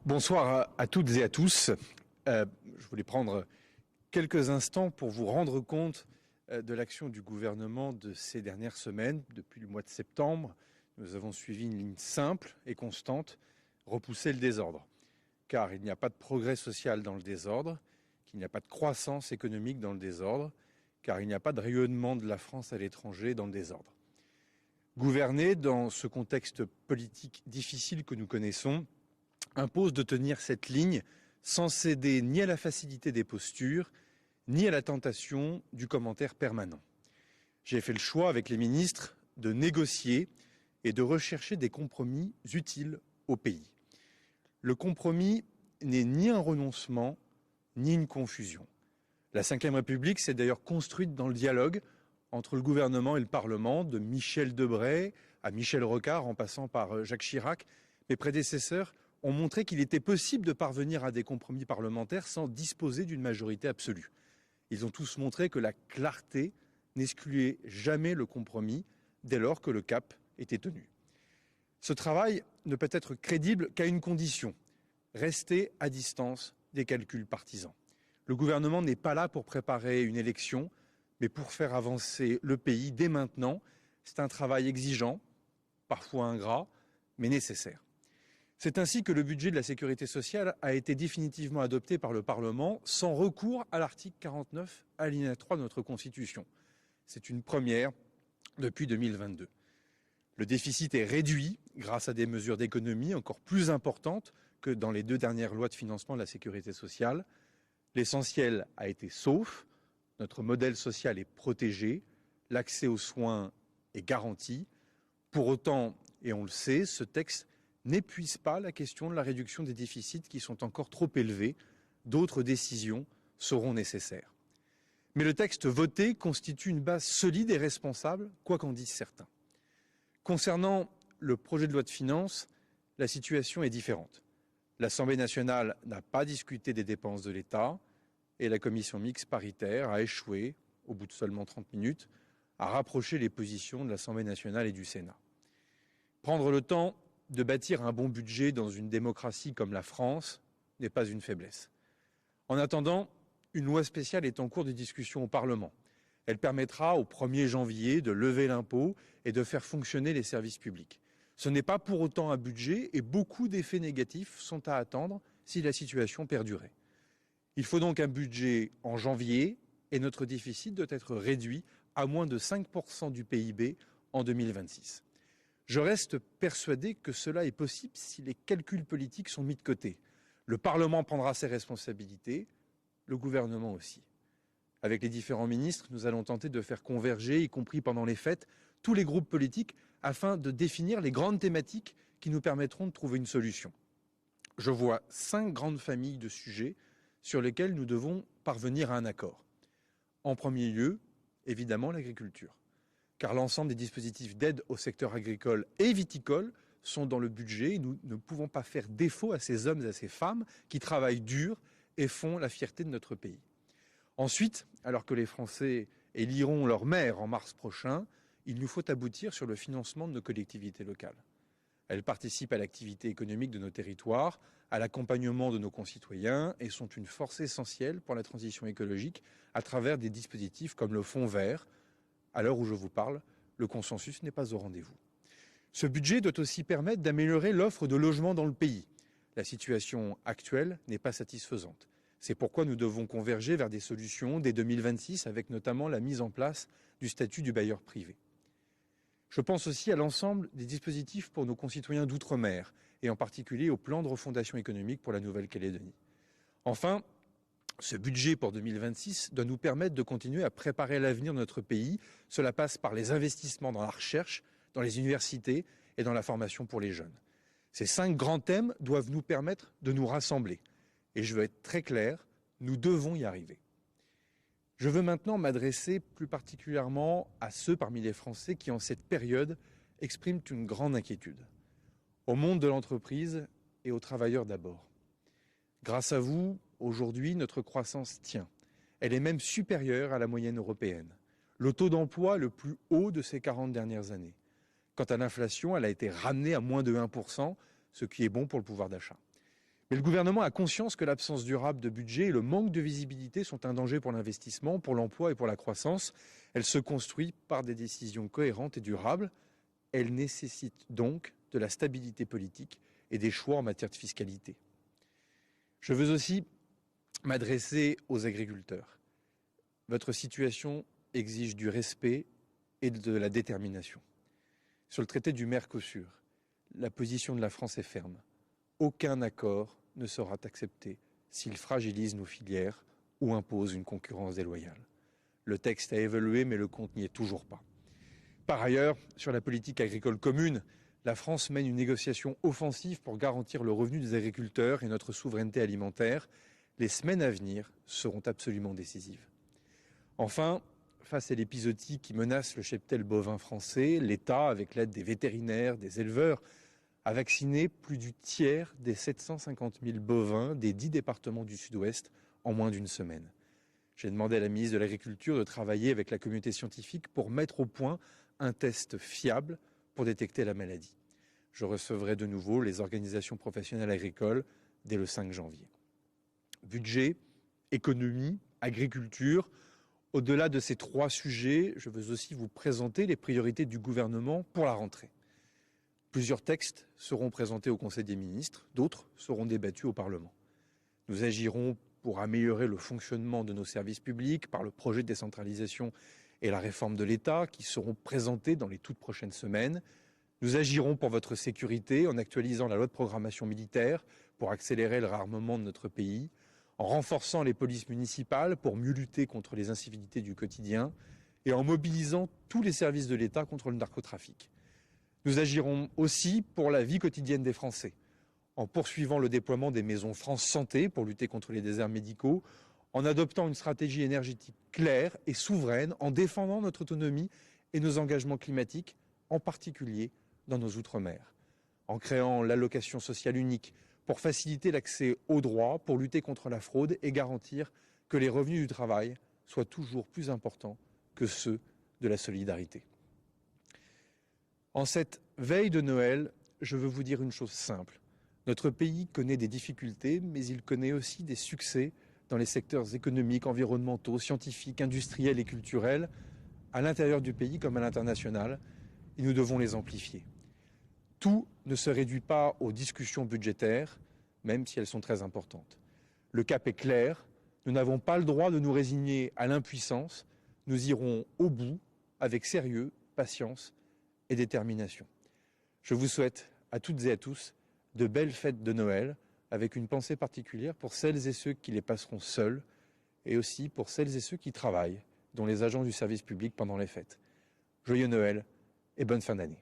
Bonsoir à toutes et à tous. Je voulais prendre quelques instants pour vous rendre compte de l'action du gouvernement de ces dernières semaines. Depuis le mois de septembre, nous avons suivi une ligne simple et constante, repousser le désordre. Car il n'y a pas de progrès social dans le désordre, qu'il n'y a pas de croissance économique dans le désordre, car il n'y a pas de rayonnement de la France à l'étranger dans le désordre. Gouverner dans ce contexte politique difficile que nous connaissons impose de tenir cette ligne sans céder ni à la facilité des postures, ni à la tentation du commentaire permanent. J'ai fait le choix avec les ministres de négocier et de rechercher des compromis utiles au pays. Le compromis n'est ni un renoncement, ni une confusion. La Ve République s'est d'ailleurs construite dans le dialogue entre le gouvernement et le Parlement, de Michel Debré à Michel Rocard, en passant par Jacques Chirac. Mes prédécesseurs ont montré qu'il était possible de parvenir à des compromis parlementaires sans disposer d'une majorité absolue. Ils ont tous montré que la clarté n'excluait jamais le compromis dès lors que le cap était tenu. Ce travail ne peut être crédible qu'à une condition, rester à distance des calculs partisans. Le gouvernement n'est pas là pour préparer une élection, mais pour faire avancer le pays dès maintenant. C'est un travail exigeant, parfois ingrat, mais nécessaire. C'est ainsi que le budget de la sécurité sociale a été définitivement adopté par le Parlement sans recours à l'article 49, alinéa 3 de notre Constitution. C'est une première depuis 2022. Le déficit est réduit grâce à des mesures d'économie encore plus importantes que dans les 2 dernières lois de financement de la sécurité sociale. L'essentiel a été sauf, notre modèle social est protégé, l'accès aux soins est garanti. Pour autant, et on le sait, ce texte n'épuise pas la question de la réduction des déficits qui sont encore trop élevés. D'autres décisions seront nécessaires. Mais le texte voté constitue une base solide et responsable, quoi qu'en disent certains. Concernant le projet de loi de finances, la situation est différente. L'Assemblée nationale n'a pas discuté des dépenses de l'État et la commission mixte paritaire a échoué, au bout de seulement 30 minutes, à rapprocher les positions de l'Assemblée nationale et du Sénat. Prendre le temps de bâtir un bon budget dans une démocratie comme la France n'est pas une faiblesse. En attendant, une loi spéciale est en cours de discussion au Parlement. Elle permettra au 1er janvier de lever l'impôt et de faire fonctionner les services publics. Ce n'est pas pour autant un budget et beaucoup d'effets négatifs sont à attendre si la situation perdurait. Il faut donc un budget en janvier et notre déficit doit être réduit à moins de 5% du PIB en 2026. Je reste persuadé que cela est possible si les calculs politiques sont mis de côté. Le Parlement prendra ses responsabilités, le gouvernement aussi. Avec les différents ministres, nous allons tenter de faire converger, y compris pendant les fêtes, tous les groupes politiques afin de définir les grandes thématiques qui nous permettront de trouver une solution. Je vois 5 grandes familles de sujets sur lesquels nous devons parvenir à un accord. En premier lieu, évidemment, l'agriculture. Car l'ensemble des dispositifs d'aide au secteur agricole et viticole sont dans le budget et nous ne pouvons pas faire défaut à ces hommes et à ces femmes qui travaillent dur et font la fierté de notre pays. Ensuite, alors que les Français éliront leur maire en mars prochain, il nous faut aboutir sur le financement de nos collectivités locales. Elles participent à l'activité économique de nos territoires, à l'accompagnement de nos concitoyens et sont une force essentielle pour la transition écologique à travers des dispositifs comme le Fonds vert. À l'heure où je vous parle, le consensus n'est pas au rendez-vous. Ce budget doit aussi permettre d'améliorer l'offre de logements dans le pays. La situation actuelle n'est pas satisfaisante. C'est pourquoi nous devons converger vers des solutions dès 2026, avec notamment la mise en place du statut du bailleur privé. Je pense aussi à l'ensemble des dispositifs pour nos concitoyens d'outre-mer, et en particulier au plan de refondation économique pour la Nouvelle-Calédonie. Enfin, ce budget pour 2026 doit nous permettre de continuer à préparer l'avenir de notre pays. Cela passe par les investissements dans la recherche, dans les universités et dans la formation pour les jeunes. Ces 5 grands thèmes doivent nous permettre de nous rassembler. Et je veux être très clair, nous devons y arriver. Je veux maintenant m'adresser plus particulièrement à ceux parmi les Français qui, en cette période, expriment une grande inquiétude. Au monde de l'entreprise et aux travailleurs d'abord. Grâce à vous, aujourd'hui, notre croissance tient. Elle est même supérieure à la moyenne européenne. Le taux d'emploi le plus haut de ces 40 dernières années. Quant à l'inflation, elle a été ramenée à moins de 1%, ce qui est bon pour le pouvoir d'achat. Mais le gouvernement a conscience que l'absence durable de budget et le manque de visibilité sont un danger pour l'investissement, pour l'emploi et pour la croissance. Elle se construit par des décisions cohérentes et durables. Elle nécessite donc de la stabilité politique et des choix en matière de fiscalité. Je veux aussi m'adresser aux agriculteurs. Votre situation exige du respect et de la détermination. Sur le traité du Mercosur, la position de la France est ferme. Aucun accord ne sera accepté s'il fragilise nos filières ou impose une concurrence déloyale. Le texte a évolué, mais le compte n'y est toujours pas. Par ailleurs, sur la politique agricole commune, la France mène une négociation offensive pour garantir le revenu des agriculteurs et notre souveraineté alimentaire. Les semaines à venir seront absolument décisives. Enfin, face à l'épizootie qui menace le cheptel bovin français, l'État, avec l'aide des vétérinaires, des éleveurs, a vacciné plus du tiers des 750 000 bovins des 10 départements du Sud-Ouest en moins d'une semaine. J'ai demandé à la ministre de l'Agriculture de travailler avec la communauté scientifique pour mettre au point un test fiable pour détecter la maladie. Je recevrai de nouveau les organisations professionnelles agricoles dès le 5 janvier. Budget, économie, agriculture. Au-delà de ces 3 sujets, je veux aussi vous présenter les priorités du gouvernement pour la rentrée. Plusieurs textes seront présentés au Conseil des ministres, d'autres seront débattus au Parlement. Nous agirons pour améliorer le fonctionnement de nos services publics par le projet de décentralisation et la réforme de l'État qui seront présentés dans les toutes prochaines semaines. Nous agirons pour votre sécurité en actualisant la loi de programmation militaire pour accélérer le réarmement de notre pays, en renforçant les polices municipales pour mieux lutter contre les incivilités du quotidien et en mobilisant tous les services de l'État contre le narcotrafic. Nous agirons aussi pour la vie quotidienne des Français, en poursuivant le déploiement des maisons France Santé pour lutter contre les déserts médicaux, en adoptant une stratégie énergétique claire et souveraine, en défendant notre autonomie et nos engagements climatiques, en particulier dans nos outre-mer, en créant l'allocation sociale unique pour faciliter l'accès aux droits, pour lutter contre la fraude et garantir que les revenus du travail soient toujours plus importants que ceux de la solidarité. En cette veille de Noël, je veux vous dire une chose simple. Notre pays connaît des difficultés, mais il connaît aussi des succès dans les secteurs économiques, environnementaux, scientifiques, industriels et culturels, à l'intérieur du pays comme à l'international, et nous devons les amplifier. Tout ne se réduit pas aux discussions budgétaires, même si elles sont très importantes. Le cap est clair, nous n'avons pas le droit de nous résigner à l'impuissance, nous irons au bout avec sérieux, patience et détermination. Je vous souhaite à toutes et à tous de belles fêtes de Noël, avec une pensée particulière pour celles et ceux qui les passeront seuls, et aussi pour celles et ceux qui travaillent, dont les agents du service public pendant les fêtes. Joyeux Noël et bonne fin d'année.